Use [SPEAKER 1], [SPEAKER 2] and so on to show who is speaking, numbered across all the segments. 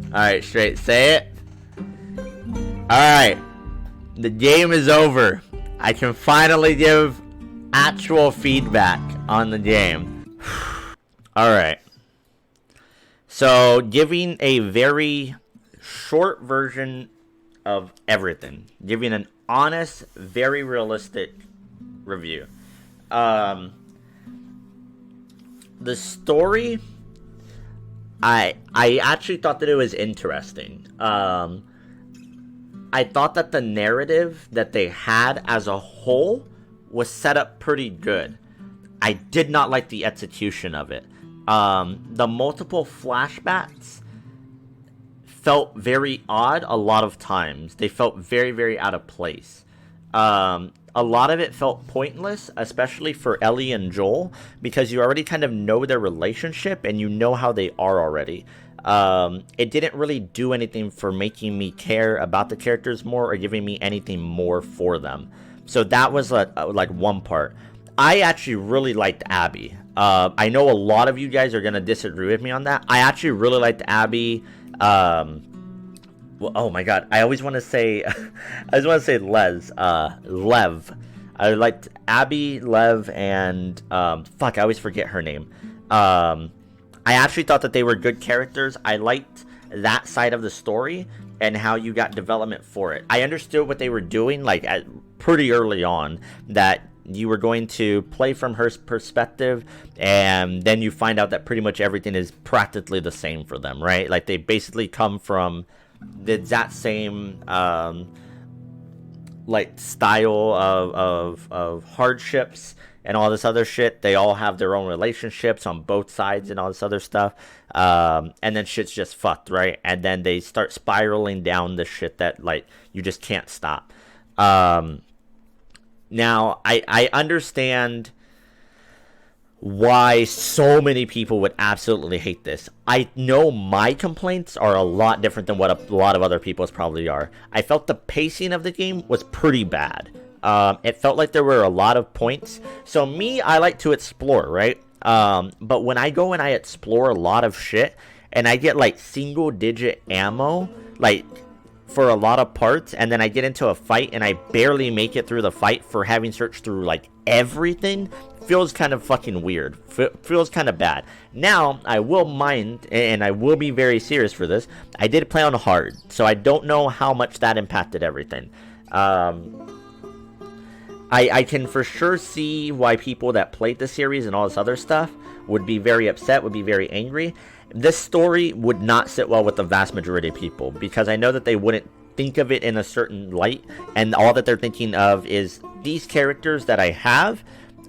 [SPEAKER 1] Alright, straight. Say it. Alright. The game is over. I can finally give actual feedback on the game. Alright. So, giving a very short version of everything. Giving an honest, very realistic review. The story, I actually thought that it was interesting. I thought that the narrative that they had as a whole was set up pretty good. I did not like the execution of it. The multiple flashbacks felt very odd a lot of times. They felt very, very out of place. A lot of it felt pointless, especially for Ellie and Joel, because you already kind of know their relationship and you know how they are already. It didn't really do anything for making me care about the characters more or giving me anything more for them. So that was like one part. I actually really liked Abby. I know a lot of you guys are going to disagree with me on that. I actually really liked Abby. Well, oh my god, I always want to say, Lev. I liked Abby, Lev, and, fuck, I always forget her name. I actually thought that they were good characters. I liked that side of the story and how you got development for it. I understood what they were doing, like, pretty early on, that you were going to play from her perspective, and then you find out that pretty much everything is practically the same for them, right? Like, they basically come from the exact same like style of hardships and all this other shit. They all have their own relationships on both sides and all this other stuff, and then shit's just fucked, right? And then they start spiraling down the shit that, like, you just can't stop. Now I understand why so many people would absolutely hate this. I know my complaints are a lot different than what a lot of other people's probably are. I felt the pacing of the game was pretty bad. It felt like there were a lot of points. So me, I like to explore, right? But when I go and I explore a lot of shit, and I get like single digit ammo, like for a lot of parts, and then I get into a fight and I barely make it through the fight for having searched through like everything, feels kind of fucking weird. Feels kind of bad. Now, I will mind, and I will be very serious for this, I did play on hard, so I don't know how much that impacted everything. I can for sure see why people that played the series and all this other stuff would be very upset, would be very angry. This story would not sit well with the vast majority of people, because I know that they wouldn't think of it in a certain light, and all that they're thinking of is these characters that I have.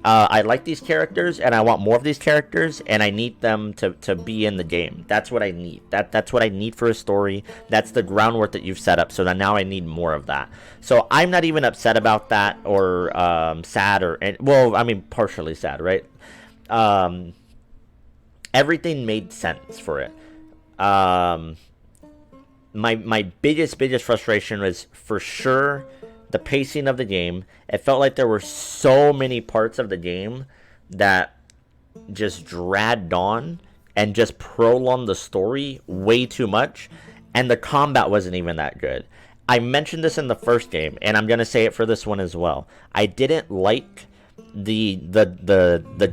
[SPEAKER 1] I like these characters, and I want more of these characters, and I need them to be in the game. That's what I need. That's what I need for a story. That's the groundwork that you've set up, so that now I need more of that. So I'm not even upset about that, or sad, or, well, I mean, partially sad, right? Everything made sense for it. My biggest frustration was for sure the pacing of the game. It felt like there were so many parts of the game that just dragged on and just prolonged the story way too much, and the combat wasn't even that good. I mentioned this in the first game, and I'm gonna say it for this one as well. I didn't like the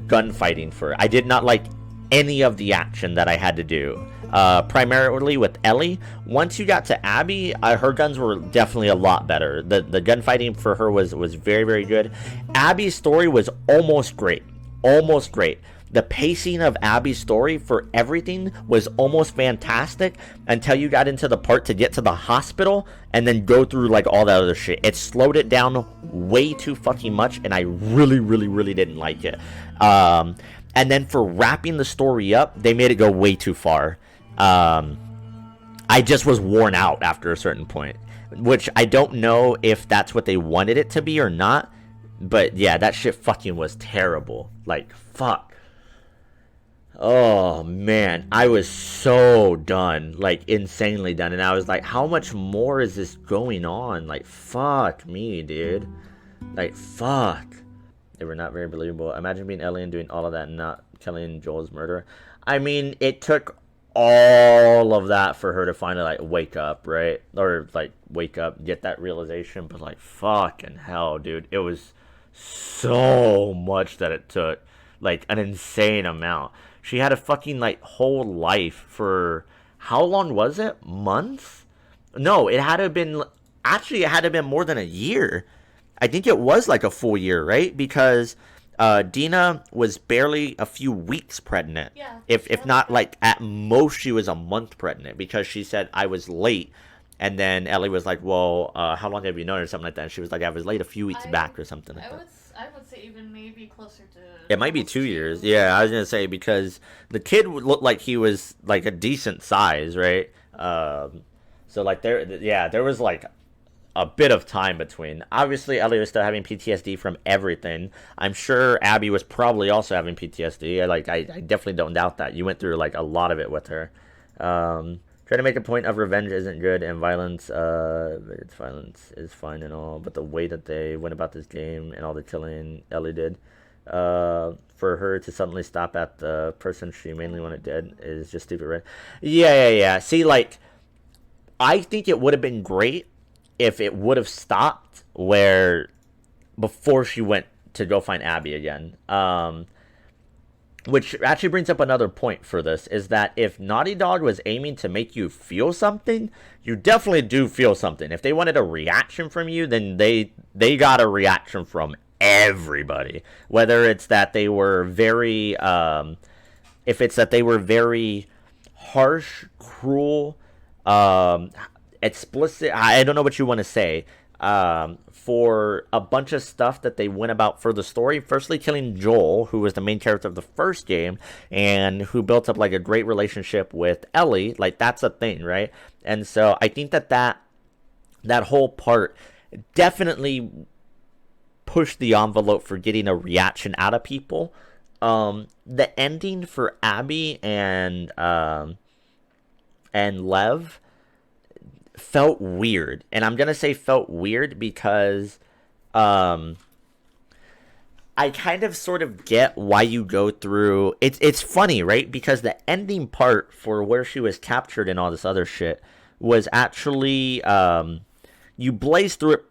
[SPEAKER 1] gunfighting for it. I did not like any of the action that I had to do. Primarily with Ellie. Once you got to Abby, her guns were definitely a lot better. The gunfighting for her was very, very good. Abby's story was almost great. Almost great. The pacing of Abby's story for everything was almost fantastic until you got into the part to get to the hospital and then go through like all that other shit. It slowed it down way too fucking much, and I really, really, really didn't like it. And then for wrapping the story up, they made it go way too far. I just was worn out after a certain point, which I don't know if that's what they wanted it to be or not, but yeah, that shit fucking was terrible. Like, fuck. Oh man, I was so done, like insanely done, and I was like, how much more is this going on? Like, fuck me, dude. Like, fuck. They were not very believable. Imagine being Ellie and doing all of that and not killing Joel's murder. I mean, it took all of that for her to finally like wake up, right? Or like wake up, get that realization. But like fucking hell, dude, it was so much that it took, like an insane amount. She had a fucking like whole life for how long was it? Months? No, it had to have been, actually it had to have been more than a year. I think it was like a full year, right? Because Dina was barely a few weeks pregnant.
[SPEAKER 2] Yeah.
[SPEAKER 1] If not, like at most she was a month pregnant, because she said I was late, and then Ellie was like, "Well, how long have you known?" or something like that. And she was like, "I was late a few weeks back," or something like that.
[SPEAKER 2] I would say even maybe closer to.
[SPEAKER 1] It might be
[SPEAKER 2] almost
[SPEAKER 1] 2 years.
[SPEAKER 2] two.
[SPEAKER 1] Yeah, I was gonna say, because the kid would look like he was like a decent size, right? So like there was like a bit of time between. Obviously, Ellie was still having PTSD from everything. I'm sure Abby was probably also having PTSD. I definitely don't doubt that. You went through like a lot of it with her. Trying to make a point of revenge isn't good, and violence is fine and all, but the way that they went about this game and all the killing Ellie did, for her to suddenly stop at the person she mainly wanted dead is just stupid, right? Yeah. See, like, I think it would have been great if it would have stopped where before she went to go find Abby again. Which actually brings up another point for this, is that if Naughty Dog was aiming to make you feel something, you definitely do feel something. If they wanted a reaction from you, then they got a reaction from everybody. Whether it's that they were very, if it's that they were very harsh, cruel, explicit, I don't know what you want to say, for a bunch of stuff that they went about for the story. Firstly, killing Joel, who was the main character of the first game, and who built up like a great relationship with Ellie. Like, that's a thing, right? And so I think that whole part definitely pushed the envelope for getting a reaction out of people. The ending for Abby and Lev felt weird. And I'm going to say felt weird because I kind of sort of get why you go through. It's funny, right? Because the ending part for where she was captured and all this other shit was actually, you blaze through it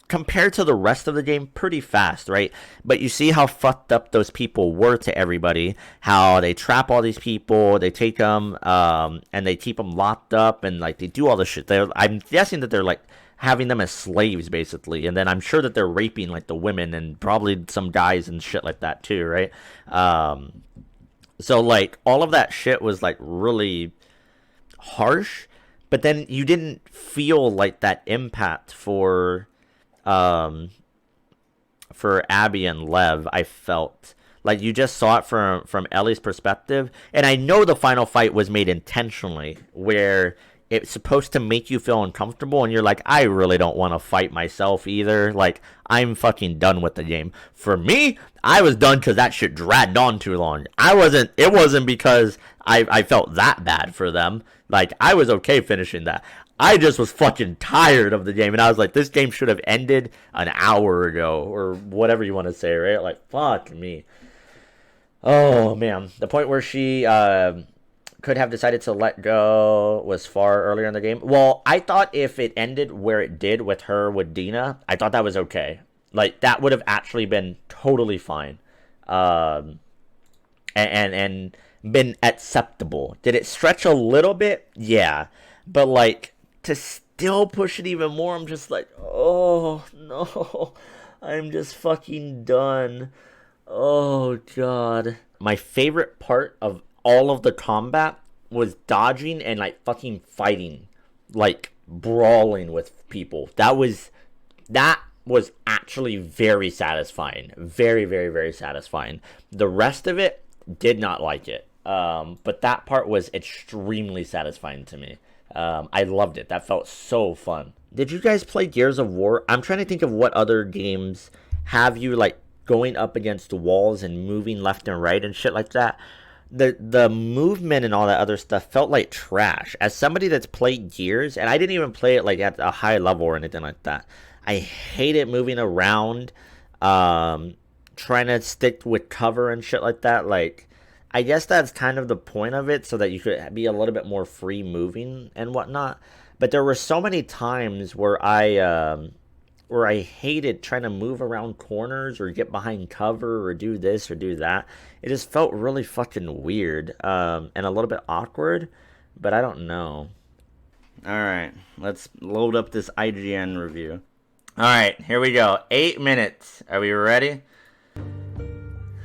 [SPEAKER 1] compared to the rest of the game pretty fast, right? But you see how fucked up those people were to everybody, how they trap all these people, they take them, and they keep them locked up, and like they do all this shit. I'm guessing that they're like having them as slaves, basically, and then I'm sure that they're raping like the women and probably some guys and shit like that too, right? So like all of that shit was like really harsh, but then you didn't feel like that impact for Abby and Lev. I felt like you just saw it from Ellie's perspective, and I know the final fight was made intentionally, where it's supposed to make you feel uncomfortable, and you're like, I really don't want to fight myself either. Like, I'm fucking done with the game. For me, I was done because that shit dragged on too long. It wasn't because I felt that bad for them. Like, I was okay finishing that. I just was fucking tired of the game, and I was like, this game should have ended an hour ago, or whatever you want to say, right? Like, fuck me. Oh, man. The point where she could have decided to let go was far earlier in the game. Well, I thought if it ended where it did with her with Dina, I thought that was okay. Like, that would have actually been totally fine. And been acceptable. Did it stretch a little bit? Yeah. But, like, to still push it even more, I'm just like, oh, no. I'm just fucking done. Oh, God. My favorite part of all of the combat was dodging and, like, fucking fighting. Like, brawling with people. That was actually very satisfying. Very, very, very satisfying. The rest of it, did not like it. But that part was extremely satisfying to me. I loved it. That felt so fun. Did you guys play Gears of War? I'm trying to think of what other games have you, like, going up against walls and moving left and right and shit like that. The movement and all that other stuff felt like trash. As somebody that's played Gears, and I didn't even play it like at a high level or anything like that, I hate it moving around, trying to stick with cover and shit like that. Like, I guess that's kind of the point of it, so that you could be a little bit more free moving and whatnot. But there were so many times where I hated trying to move around corners or get behind cover or do this or do that. It just felt really fucking weird, and a little bit awkward, but I don't know. Alright, let's load up this IGN review. Alright, here we go. 8 minutes. Are we ready?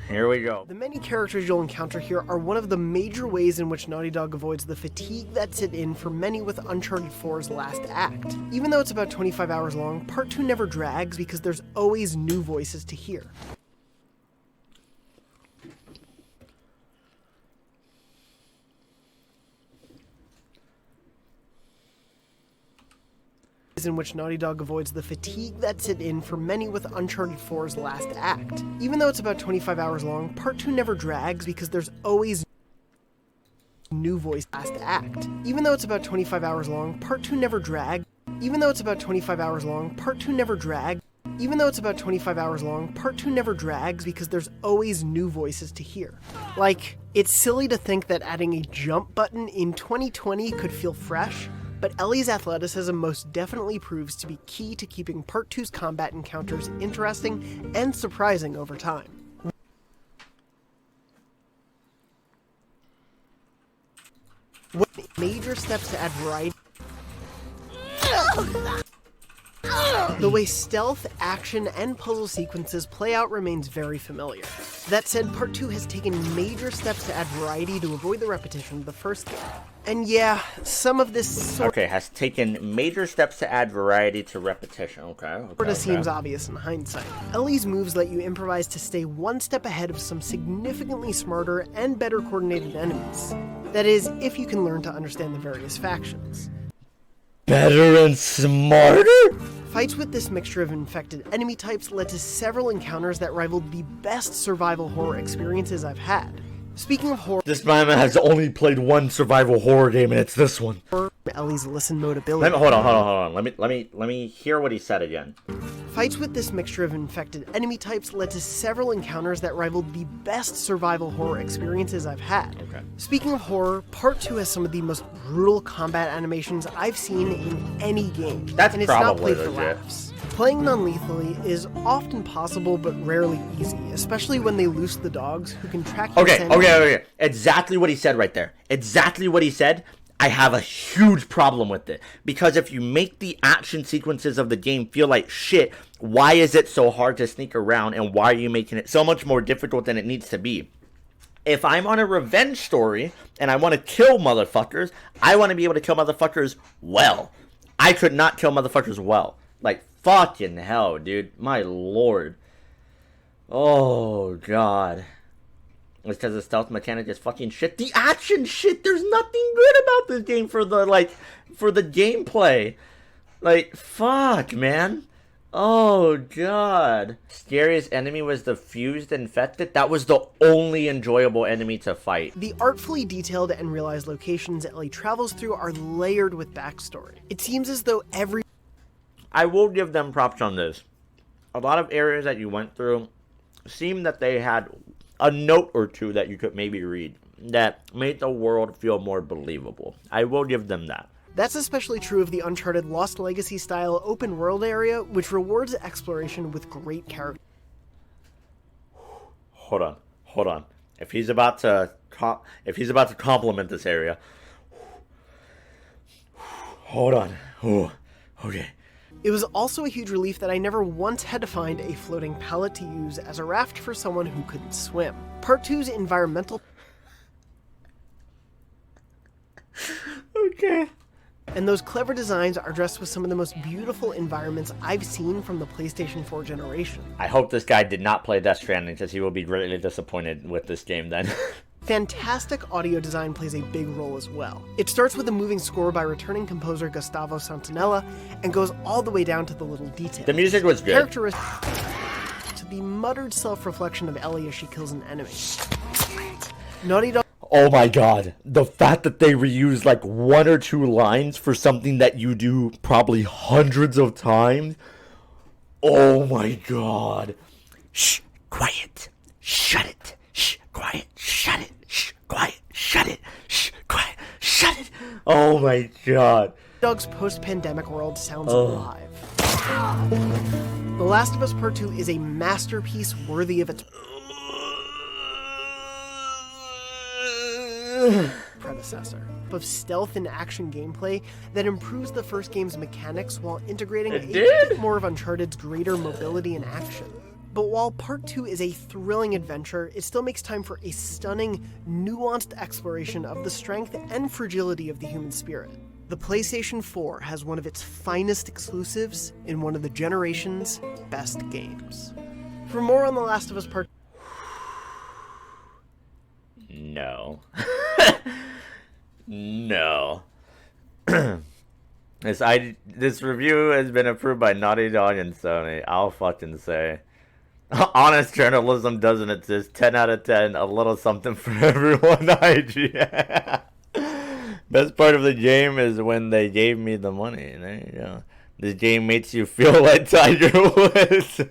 [SPEAKER 1] Here we go.
[SPEAKER 3] The many characters you'll encounter here are one of the major ways in which Naughty Dog avoids the fatigue that set in for many with Uncharted 4's last act. Even though it's about 25 hours long, Part 2 never drags because there's always new voices to hear. In which Naughty Dog avoids the fatigue that set in for many with Uncharted 4's last act. Even though it's about 25 hours long, Part 2 never drags because there's always new voice last act. Even though it's about 25 hours long, Part 2 never drags. Even though it's about 25 hours long, Part 2 never drags. Even though it's about 25 hours long, Part 2 never drags because there's always new voices to hear. Like, it's silly to think that adding a jump button in 2020 could feel fresh, but Ellie's athleticism most definitely proves to be key to keeping Part 2's combat encounters interesting and surprising over time. What major steps to add variety? The way stealth, action, and puzzle sequences play out remains very familiar. That said, Part 2 has taken major steps to add variety to avoid the repetition of the first game. And yeah, some of this
[SPEAKER 1] has taken major steps to add variety to repetition. Okay.
[SPEAKER 3] Sorta seems obvious in hindsight. Ellie's moves let you improvise to stay one step ahead of some significantly smarter and better coordinated enemies. That is, if you can learn to understand the various factions.
[SPEAKER 1] Better and smarter?
[SPEAKER 3] Fights with this mixture of infected enemy types led to several encounters that rivaled the best survival horror experiences I've had. Speaking of horror,
[SPEAKER 1] this man has only played one survival horror game, and it's this one.
[SPEAKER 3] Ellie's listen mode ability.
[SPEAKER 1] Hold on. Let me hear what he said again.
[SPEAKER 3] Fights with this mixture of infected enemy types led to several encounters that rivaled the best survival horror experiences I've had.
[SPEAKER 1] Okay.
[SPEAKER 3] Speaking of horror, Part 2 has some of the most brutal combat animations I've seen in any game.
[SPEAKER 1] That's
[SPEAKER 3] and it's
[SPEAKER 1] probably
[SPEAKER 3] not played for
[SPEAKER 1] legit.
[SPEAKER 3] laughs. Playing non-lethally is often possible but rarely easy, especially when they loose the dogs who can track your scent.
[SPEAKER 1] Okay. Exactly what he said right there. Exactly what he said. I have a huge problem with it. Because if you make the action sequences of the game feel like shit, why is it so hard to sneak around, and why are you making it so much more difficult than it needs to be? If I'm on a revenge story and I want to kill motherfuckers, I want to be able to kill motherfuckers well. I could not kill motherfuckers well. Like, fucking hell, dude. My lord. Oh, God. It's because the stealth mechanic is fucking shit. The action shit, there's nothing good about this game for the gameplay. Like, fuck, man. Oh, God. Scariest enemy was the fused infected. That was the only enjoyable enemy to fight.
[SPEAKER 3] The artfully detailed and realized locations Ellie travels through are layered with backstory. It seems as though
[SPEAKER 1] I will give them props on this. A lot of areas that you went through seemed that they had a note or two that you could maybe read that made the world feel more believable. I will give them that.
[SPEAKER 3] That's especially true of the Uncharted Lost Legacy style open world area, which rewards exploration with great character.
[SPEAKER 1] Hold on. If he's about to compliment this area, hold on. Ooh, okay.
[SPEAKER 3] It was also a huge relief that I never once had to find a floating pallet to use as a raft for someone who couldn't swim. Part 2's environmental...
[SPEAKER 1] Okay.
[SPEAKER 3] And those clever designs are dressed with some of the most beautiful environments I've seen from the PlayStation 4 generation.
[SPEAKER 1] I hope this guy did not play Death Stranding, because he will be greatly disappointed with this game then.
[SPEAKER 3] Fantastic audio design plays a big role as well. It starts with a moving score by returning composer Gustavo Santaolalla and goes all the way down to the little details.
[SPEAKER 1] The music was good.
[SPEAKER 3] Characteristic to the muttered self-reflection of Ellie as she kills an enemy. Naughty Dog.
[SPEAKER 1] Oh my god. The fact that they reuse like one or two lines for something that you do probably hundreds of times. Oh my god. Shh, quiet. Shut it. Shh, quiet. Shut it. Shh. quiet, shut it, shh, quiet, shut it. Oh my god.
[SPEAKER 3] Dog's post-pandemic world sounds alive. The Last of Us Part 2 is a masterpiece worthy of its predecessor, of stealth and action gameplay that improves the first game's mechanics while integrating a bit more of Uncharted's greater mobility and action. But while Part 2 is a thrilling adventure, it still makes time for a stunning, nuanced exploration of the strength and fragility of the human spirit. The PlayStation 4 has one of its finest exclusives in one of the generation's best games. For more on The Last of Us Part
[SPEAKER 1] No. No. This review has been approved by Naughty Dog and Sony. I'll fucking say. Honest journalism doesn't exist. 10 out of 10. A little something for everyone. IGN. Best part of the game is when they gave me the money. There you go. This game makes you feel like Tiger Woods.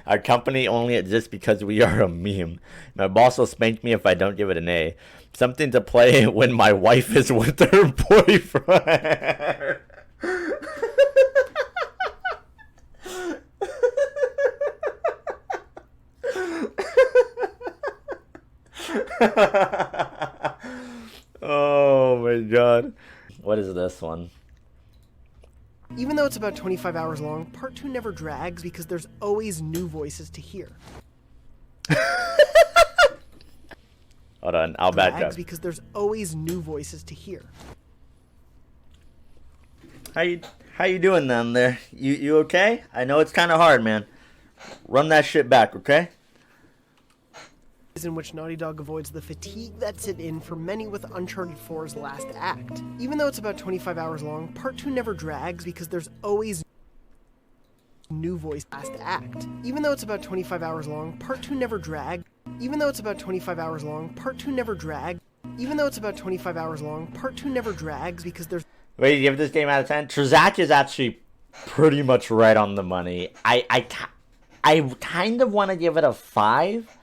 [SPEAKER 1] Our company only exists because we are a meme. My boss will spank me if I don't give it an A. Something to play when my wife is with her boyfriend. Oh my god. What is this one?
[SPEAKER 3] Even though it's about 25 hours long, Part 2 never drags because there's always new voices to hear.
[SPEAKER 1] Hold on, I'll back up.
[SPEAKER 3] Because there's always new voices to hear.
[SPEAKER 1] How you doing down there? You okay? I know it's kind of hard, man. Run that shit back, okay?
[SPEAKER 3] In which Naughty Dog avoids the fatigue that set in for many with Uncharted 4's last act. Even though it's about 25 hours long, Part 2 never drags because there's always new voice last act. Even though it's about 25 hours long, Part 2 never drags. Even though it's about 25 hours long, Part 2 never drags. Even though it's about 25 hours long, Part 2 never drags because there's...
[SPEAKER 1] Wait, you give this game out of 10? Trzak is actually pretty much right on the money. I kind of want to give it a 5.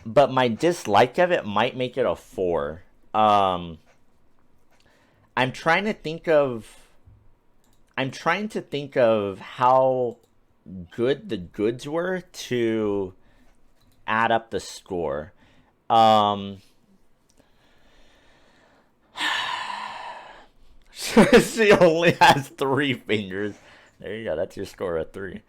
[SPEAKER 1] But my dislike of it might make it a 4. I'm trying to think of how good the goods were to add up the score. She only has 3 fingers. There you go. That's your score at 3.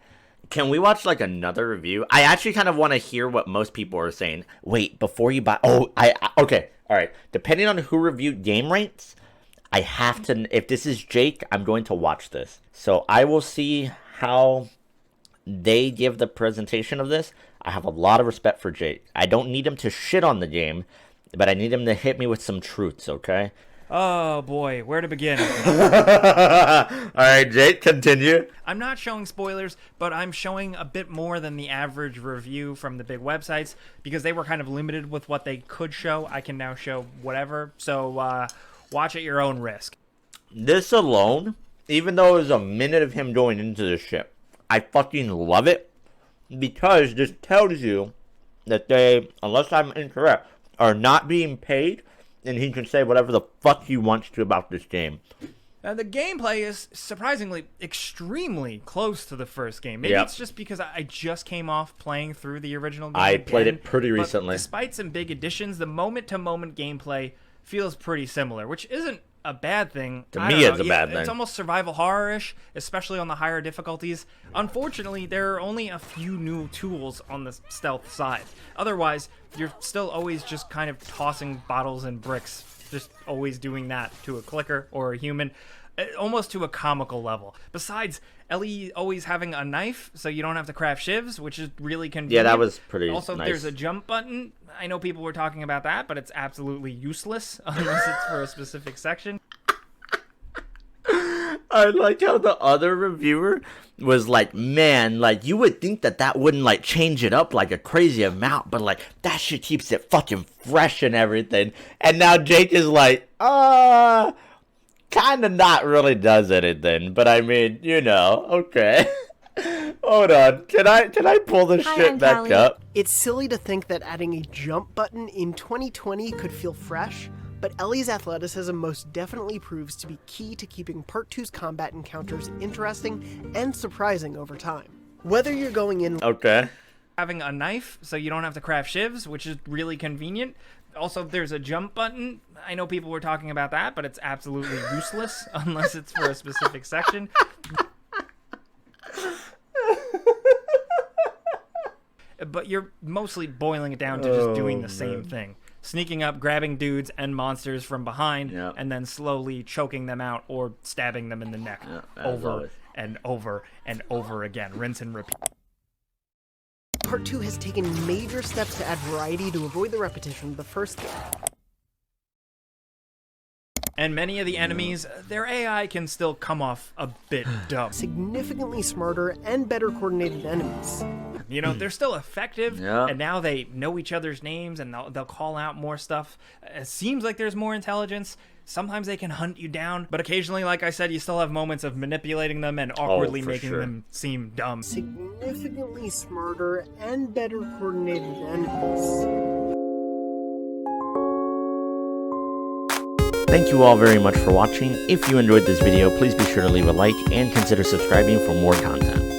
[SPEAKER 1] Can we watch like another review? I actually kind of want to hear what most people are saying. Wait, before you buy... Oh, okay. All right. Depending on who reviewed game rates, I have to... If this is Jake, I'm going to watch this. So I will see how they give the presentation of this. I have a lot of respect for Jake. I don't need him to shit on the game, but I need him to hit me with some truths, okay?
[SPEAKER 4] Oh boy, where to begin?
[SPEAKER 1] Alright, Jake, continue.
[SPEAKER 4] I'm not showing spoilers, but I'm showing a bit more than the average review from the big websites because they were kind of limited with what they could show. I can now show whatever, so watch at your own risk.
[SPEAKER 1] This alone, even though it was a minute of him going into the ship, I fucking love it because this tells you that they, unless I'm incorrect, are not being paid, and he can say whatever the fuck he wants to about this game.
[SPEAKER 4] The gameplay is surprisingly extremely close to the first game. Maybe it's just because I just came off playing through the original game.
[SPEAKER 1] I played it pretty recently.
[SPEAKER 4] Despite some big additions, the moment-to-moment gameplay feels pretty similar, which isn't a bad thing.
[SPEAKER 1] To me, it's a bad thing.
[SPEAKER 4] It's almost survival horror-ish, especially on the higher difficulties. Unfortunately, there are only a few new tools on the stealth side. Otherwise, you're still always just kind of tossing bottles and bricks, just always doing that to a clicker or a human, almost to a comical level. Besides, Ellie always having a knife, so you don't have to craft shivs, which is really convenient.
[SPEAKER 1] Yeah, that was pretty
[SPEAKER 4] Also,
[SPEAKER 1] nice.
[SPEAKER 4] there's a jump button. I know people were talking about that, but it's absolutely useless unless it's for a specific section.
[SPEAKER 1] I like how the other reviewer was like, man, like, you would think that wouldn't, like, change it up, like, a crazy amount, but, like, that shit keeps it fucking fresh and everything. And now Jake is like, kind of not really does anything, but I mean, you know, okay. Hold on. Can I pull this
[SPEAKER 5] Hi,
[SPEAKER 1] shit
[SPEAKER 5] I'm
[SPEAKER 1] back
[SPEAKER 5] Callie.
[SPEAKER 1] up?
[SPEAKER 3] It's silly to think that adding a jump button in 2020 could feel fresh, but Ellie's athleticism most definitely proves to be key to keeping Part 2's combat encounters interesting and surprising over time. Whether you're going in
[SPEAKER 1] Okay.
[SPEAKER 4] Having a knife so you don't have to craft shivs, which is really convenient. Also, there's a jump button. I know people were talking about that, but it's absolutely useless unless it's for a specific section. But you're mostly boiling it down to just doing the same thing. Sneaking up, grabbing dudes and monsters from behind,
[SPEAKER 1] Yep.
[SPEAKER 4] and then slowly choking them out or stabbing them in the neck
[SPEAKER 1] as
[SPEAKER 4] over
[SPEAKER 1] always.
[SPEAKER 4] and over and over again. Rinse and repeat.
[SPEAKER 3] Part 2 has taken major steps to add variety to avoid the repetition of the first game.
[SPEAKER 4] And many of the enemies, their AI can still come off a bit dumb.
[SPEAKER 3] Significantly smarter and better coordinated enemies.
[SPEAKER 4] You know, they're still effective,
[SPEAKER 1] Yeah.
[SPEAKER 4] and now they know each other's names, and they'll call out more stuff. It seems like there's more intelligence. Sometimes they can hunt you down, but occasionally, like I said, you still have moments of manipulating them and awkwardly
[SPEAKER 1] for
[SPEAKER 4] making
[SPEAKER 1] sure.
[SPEAKER 4] them seem dumb.
[SPEAKER 3] Significantly smarter and better coordinated enemies.
[SPEAKER 1] Thank you all very much for watching. If you enjoyed this video, please be sure to leave a like and consider subscribing for more content.